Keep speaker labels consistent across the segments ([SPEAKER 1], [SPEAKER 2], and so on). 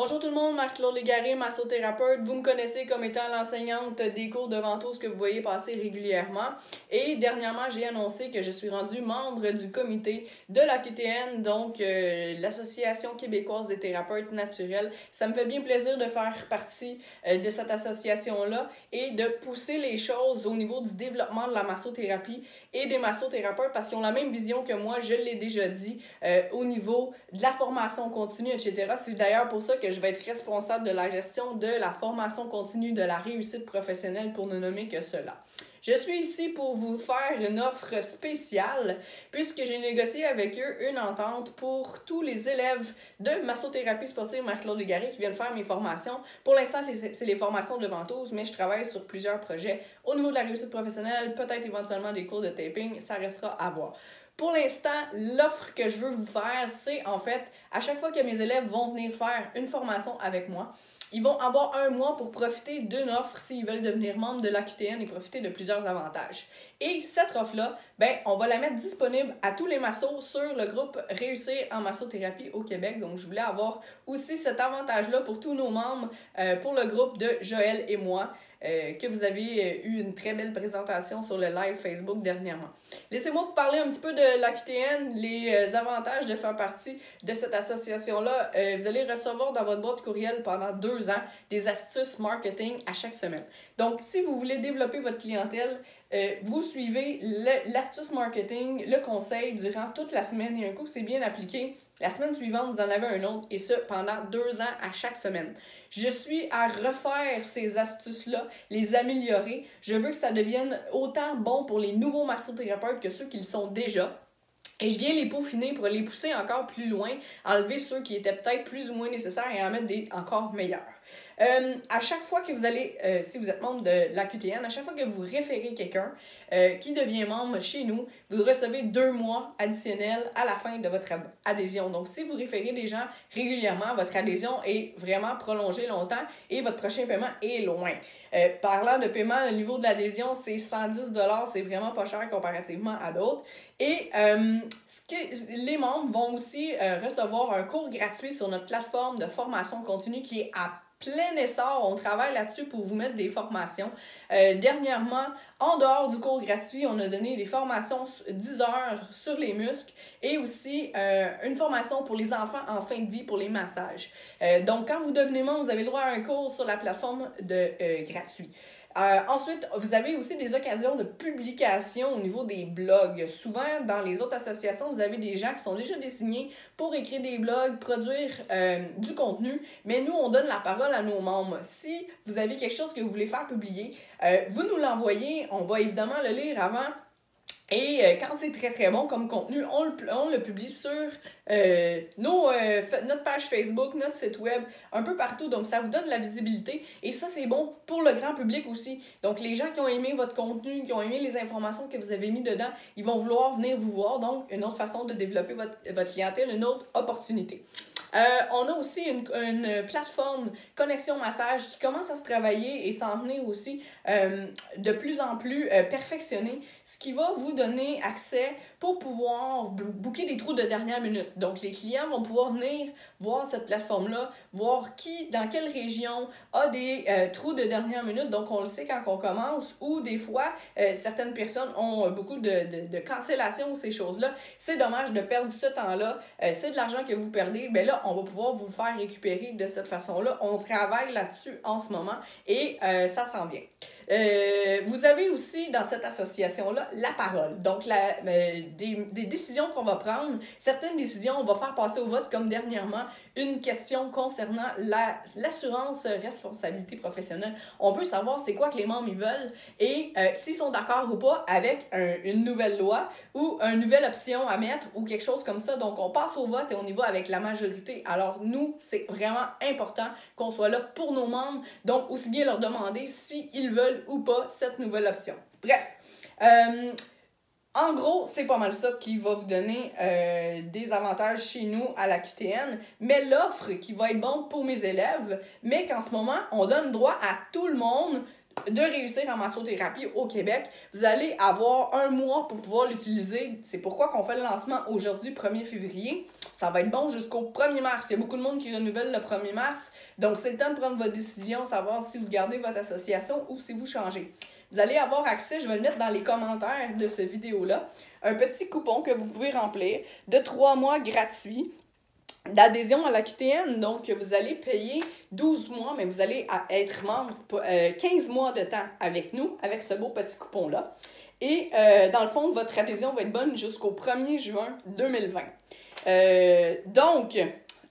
[SPEAKER 1] Bonjour tout le monde, Marc-Claude Légaré, massothérapeute. Vous me connaissez comme étant l'enseignante des cours de ventouse que vous voyez passer régulièrement. Et dernièrement, j'ai annoncé que je suis rendue membre du comité de l'AQTN, donc l'Association québécoise des thérapeutes naturels. Ça me fait bien plaisir de faire partie de cette association-là et de pousser les choses au niveau du développement de la massothérapie et des massothérapeutes parce qu'ils ont la même vision que moi, je l'ai déjà dit, au niveau de la formation continue, etc. C'est d'ailleurs pour ça que je vais être responsable de la gestion de la formation continue de la réussite professionnelle pour ne nommer que cela. Je suis ici pour vous faire une offre spéciale puisque j'ai négocié avec eux une entente pour tous les élèves de massothérapie sportive Marc-Claude Légaré qui viennent faire mes formations. Pour l'instant, c'est les formations de ventouse, mais je travaille sur plusieurs projets au niveau de la réussite professionnelle, peut-être éventuellement des cours de taping, ça restera à voir. Pour l'instant, l'offre que je veux vous faire, c'est en fait, à chaque fois que mes élèves vont venir faire une formation avec moi, ils vont avoir un mois pour profiter d'une offre s'ils veulent devenir membre de l'AQTN et profiter de plusieurs avantages. Et cette offre-là, on va la mettre disponible à tous les massos sur le groupe Réussir en massothérapie au Québec. Donc, je voulais avoir aussi cet avantage-là pour tous nos membres, pour le groupe de Joël et moi, que vous avez eu une très belle présentation sur le live Facebook dernièrement. Laissez-moi vous parler un petit peu de l'AQTN, les avantages de faire partie de cette association-là. Vous allez recevoir dans votre boîte courriel pendant 2 ans des astuces marketing à chaque semaine. Donc, si vous voulez développer votre clientèle, vous suivez l'astuce marketing, le conseil durant toute la semaine et un coup que c'est bien appliqué, la semaine suivante, vous en avez un autre et ce, pendant 2 ans à chaque semaine. Je suis à refaire ces astuces-là, les améliorer. Je veux que ça devienne autant bon pour les nouveaux massothérapeutes que ceux qui le sont déjà. Et je viens les peaufiner pour les pousser encore plus loin, enlever ceux qui étaient peut-être plus ou moins nécessaires et en mettre des encore meilleurs. À chaque fois que vous allez, si vous êtes membre de l'AQTN, à chaque fois que vous référez quelqu'un qui devient membre chez nous, vous recevez 2 mois additionnels à la fin de votre adhésion. Donc, si vous référez des gens régulièrement, votre adhésion est vraiment prolongée longtemps et votre prochain paiement est loin. Parlant de paiement, le niveau de l'adhésion, c'est 110 $, c'est vraiment pas cher comparativement à d'autres. Et les membres vont aussi recevoir un cours gratuit sur notre plateforme de formation continue qui est à plein essor. On travaille là-dessus pour vous mettre des formations. Dernièrement, en dehors du cours gratuit, on a donné des formations 10 heures sur les muscles et aussi une formation pour les enfants en fin de vie pour les massages. Donc, quand vous devenez membre, vous avez le droit à un cours sur la plateforme de gratuit. Ensuite, vous avez aussi des occasions de publication au niveau des blogs. Souvent, dans les autres associations, vous avez des gens qui sont déjà désignés pour écrire des blogs, produire du contenu, mais nous, on donne la parole à nos membres. Si vous avez quelque chose que vous voulez faire publier, vous nous l'envoyez, on va évidemment le lire avant. Et quand c'est très très bon comme contenu, on le publie sur notre page Facebook, notre site web, un peu partout. Donc ça vous donne de la visibilité et ça c'est bon pour le grand public aussi. Donc les gens qui ont aimé votre contenu, qui ont aimé les informations que vous avez mis dedans, ils vont vouloir venir vous voir. Donc une autre façon de développer votre clientèle, une autre opportunité. On a aussi une plateforme Connexion Massage qui commence à se travailler et s'en venir aussi de plus en plus perfectionné, ce qui va vous donner accès pour pouvoir booker des trous de dernière minute. Donc, les clients vont pouvoir venir voir cette plateforme-là, voir dans quelle région a des trous de dernière minute. Donc, on le sait quand on commence ou des fois, certaines personnes ont beaucoup de cancellations ou ces choses-là. C'est dommage de perdre ce temps-là. C'est de l'argent que vous perdez. Ben là, on va pouvoir vous le faire récupérer de cette façon-là. On travaille là-dessus en ce moment et ça s'en vient. Vous avez aussi dans cette association-là la parole. Donc, des décisions qu'on va prendre, certaines décisions, on va faire passer au vote comme dernièrement une question concernant l'assurance responsabilité professionnelle. On veut savoir c'est quoi que les membres ils veulent et s'ils sont d'accord ou pas avec une nouvelle loi ou une nouvelle option à mettre ou quelque chose comme ça. Donc, on passe au vote et on y va avec la majorité. Alors, nous, c'est vraiment important qu'on soit là pour nos membres. Donc, aussi bien leur demander s'ils veulent ou pas cette nouvelle option. Bref, en gros, c'est pas mal ça qui va vous donner des avantages chez nous à l'AQTN, mais l'offre qui va être bonne pour mes élèves, mais qu'en ce moment, on donne droit à tout le monde de réussir en massothérapie au Québec. Vous allez avoir un mois pour pouvoir l'utiliser. C'est pourquoi qu'on fait le lancement aujourd'hui, 1er février. Ça va être bon jusqu'au 1er mars. Il y a beaucoup de monde qui renouvelle le 1er mars. Donc, c'est le temps de prendre votre décision, savoir si vous gardez votre association ou si vous changez. Vous allez avoir accès, je vais le mettre dans les commentaires de cette vidéo-là, un petit coupon que vous pouvez remplir de 3 mois gratuits d'adhésion à la QTN. Donc, vous allez payer 12 mois, mais vous allez être membre 15 mois de temps avec nous, avec ce beau petit coupon-là. Et dans le fond, votre adhésion va être bonne jusqu'au 1er juin 2020. Donc,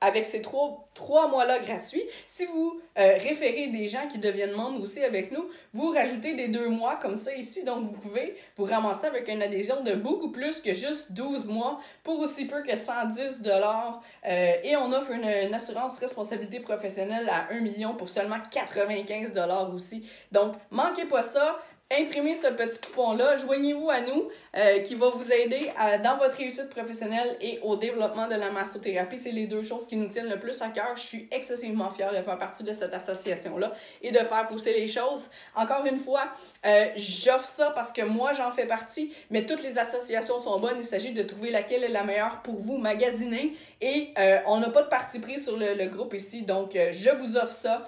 [SPEAKER 1] avec ces trois mois-là gratuits, si vous référez des gens qui deviennent membres aussi avec nous, vous rajoutez des 2 mois comme ça ici. Donc, vous pouvez vous ramasser avec une adhésion de beaucoup plus que juste 12 mois pour aussi peu que 110 $. Et on offre une assurance responsabilité professionnelle à 1 million pour seulement 95 $ aussi. Donc, manquez pas ça. Imprimez ce petit coupon-là, joignez-vous à nous qui va vous aider dans votre réussite professionnelle et au développement de la massothérapie. C'est les 2 choses qui nous tiennent le plus à cœur. Je suis excessivement fière de faire partie de cette association-là et de faire pousser les choses. Encore une fois, j'offre ça parce que moi, j'en fais partie, mais toutes les associations sont bonnes. Il s'agit de trouver laquelle est la meilleure pour vous, magasiner. Et on n'a pas de parti pris sur le groupe ici, donc je vous offre ça.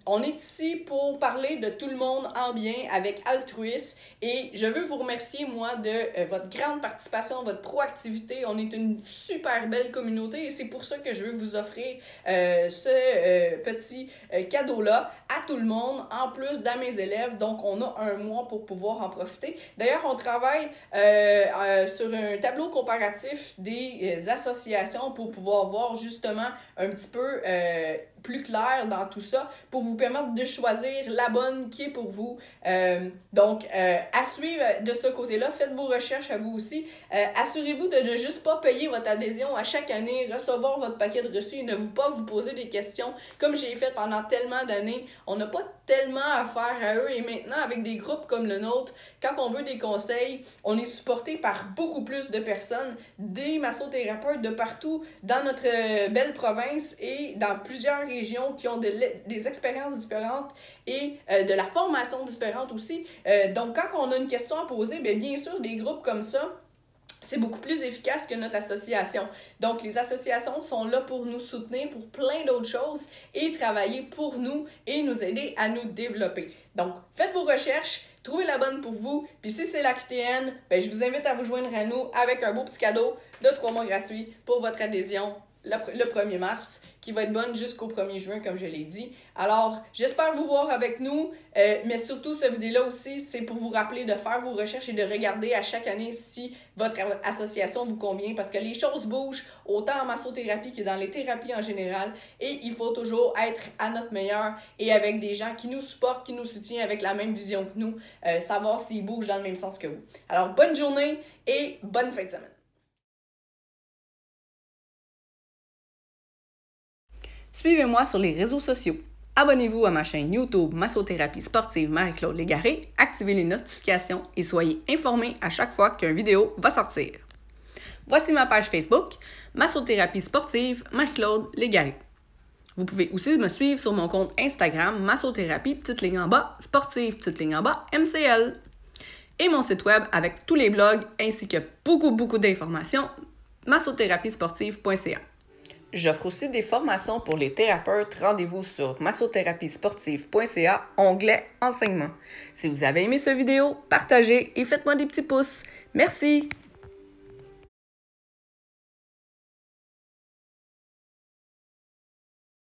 [SPEAKER 1] On est ici pour parler de tout le monde en bien avec altruisme et je veux vous remercier, moi, de votre grande participation, votre proactivité. On est une super belle communauté et c'est pour ça que je veux vous offrir ce petit cadeau-là à tout le monde, en plus dans mes élèves. Donc, on a 1 mois pour pouvoir en profiter. D'ailleurs, on travaille sur un tableau comparatif des associations pour pouvoir voir justement un petit peu plus clair dans tout ça pour vous permettre de choisir la bonne qui est pour vous. Donc, à suivre de ce côté-là, faites vos recherches à vous aussi. Assurez-vous de ne juste pas payer votre adhésion à chaque année, recevoir votre paquet de reçus et ne pas vous poser des questions comme j'ai fait pendant tellement d'années. On n'a pas tellement à faire à eux et maintenant, avec des groupes comme le nôtre, quand on veut des conseils, on est supporté par beaucoup plus de personnes, des massothérapeutes de partout dans notre belle province et dans plusieurs régions qui ont des expériences différentes et de la formation différente aussi. Donc, quand on a une question à poser, bien sûr, des groupes comme ça, c'est beaucoup plus efficace que notre association. Donc, les associations sont là pour nous soutenir pour plein d'autres choses et travailler pour nous et nous aider à nous développer. Donc, faites vos recherches, trouvez la bonne pour vous. Puis si c'est la QTN, je vous invite à vous joindre à nous avec un beau petit cadeau de 3 mois gratuits pour votre adhésion le 1er mars, qui va être bonne jusqu'au 1er juin, comme je l'ai dit. Alors, j'espère vous voir avec nous, mais surtout, cette vidéo-là aussi, c'est pour vous rappeler de faire vos recherches et de regarder à chaque année si votre association vous convient, parce que les choses bougent autant en massothérapie que dans les thérapies en général, et il faut toujours être à notre meilleur et avec des gens qui nous supportent, qui nous soutiennent avec la même vision que nous, savoir s'ils bougent dans le même sens que vous. Alors, bonne journée et bonne fin de semaine. Suivez-moi sur les réseaux sociaux. Abonnez-vous à ma chaîne YouTube Massothérapie sportive Marie-Claude Légaré, activez les notifications et soyez informés à chaque fois qu'une vidéo va sortir. Voici ma page Facebook Massothérapie sportive Marie-Claude Légaré. Vous pouvez aussi me suivre sur mon compte Instagram Massothérapie, petite ligne en bas, sportive, petite ligne en bas, MCL. Et mon site web avec tous les blogs ainsi que beaucoup d'informations, massotherapiesportive.ca. J'offre aussi des formations pour les thérapeutes. Rendez-vous sur massotherapiesportive.ca, onglet enseignement. Si vous avez aimé cette vidéo, partagez et faites-moi des petits pouces. Merci!